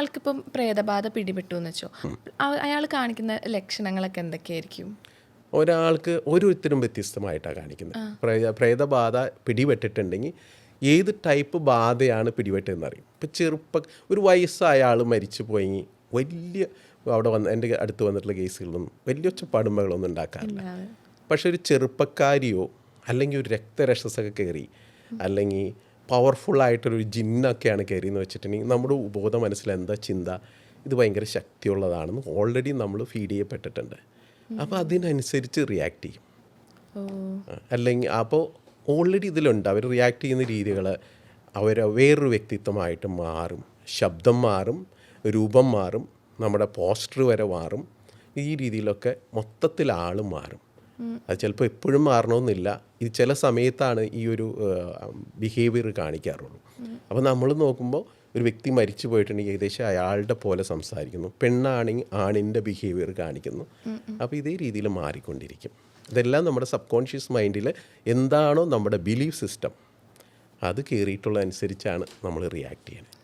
ഒരാൾക്കിപ്പം പ്രേതബാധ പിടിപെട്ടു എന്ന് വെച്ചോ, അയാൾ കാണിക്കുന്ന ലക്ഷണങ്ങളൊക്കെ എന്തൊക്കെയായിരിക്കും? ഒരാൾക്ക് ഓരോരുത്തരും വ്യത്യസ്തമായിട്ടാണ് കാണിക്കുന്നത്. പ്രേതബാധ പിടിപെട്ടിട്ടുണ്ടെങ്കിൽ ഏത് ടൈപ്പ് ബാധയാണ് പിടിപെട്ടതെന്ന് അറിയും. ഇപ്പം ഒരു വയസ്സായ ആൾ മരിച്ചു പോയി വലിയ അവിടെ എൻ്റെ അടുത്ത് വന്നിട്ടുള്ള കേസുകളൊന്നും വലിയ ഒച്ചപ്പാടുമ്പകളൊന്നും ഉണ്ടാക്കാറില്ല. പക്ഷെ ഒരു ചെറുപ്പക്കാരിയോ അല്ലെങ്കിൽ ഒരു രക്തരക്ഷസൊക്കെ കയറി അല്ലെങ്കിൽ പവർഫുള്ളായിട്ടൊരു ജിന്നൊക്കെയാണ് കയറിയെന്ന് വെച്ചിട്ടുണ്ടെങ്കിൽ നമ്മുടെ ഉപബോധ മനസ്സിൽ എന്താ ചിന്ത, ഇത് ഭയങ്കര ശക്തിയുള്ളതാണെന്ന് ഓൾറെഡി നമ്മൾ ഫീഡ് ചെയ്യപ്പെട്ടിട്ടുണ്ട്. അപ്പോൾ അതിനനുസരിച്ച് റിയാക്ട് ചെയ്യും. അല്ലെങ്കിൽ അപ്പോൾ ഓൾറെഡി ഇതിലുണ്ട് അവർ റിയാക്ട് ചെയ്യുന്ന രീതികൾ. അവർ വേറൊരു വ്യക്തിത്വമായിട്ട് മാറും, ശബ്ദം മാറും, രൂപം മാറും, നമ്മുടെ പോസ്റ്റർ വരെ മാറും. ഈ രീതിയിലൊക്കെ മൊത്തത്തിൽ ആൾ മാറും. അത് ചിലപ്പോൾ എപ്പോഴും മാറണമെന്നില്ല. ഇത് ചില സമയത്താണ് ഈ ഒരു ബിഹേവിയർ കാണിക്കാറുള്ളൂ. അപ്പോൾ നമ്മൾ നോക്കുമ്പോൾ ഒരു വ്യക്തി മരിച്ചു പോയിട്ടുണ്ടെങ്കിൽ ഏകദേശം അയാളുടെ പോലെ സംസാരിക്കുന്നു, പെണ്ണാണെങ്കിൽ ആണിൻ്റെ ബിഹേവിയർ കാണിക്കുന്നു. അപ്പോൾ ഇതേ രീതിയിൽ മാറിക്കൊണ്ടിരിക്കും. ഇതെല്ലാം നമ്മുടെ സബ് കോൺഷ്യസ് മൈൻഡിൽ എന്താണോ നമ്മുടെ ബിലീഫ് സിസ്റ്റം അത് കയറിയിട്ടുള്ള അനുസരിച്ചാണ് നമ്മൾ റിയാക്ട് ചെയ്യുന്നത്.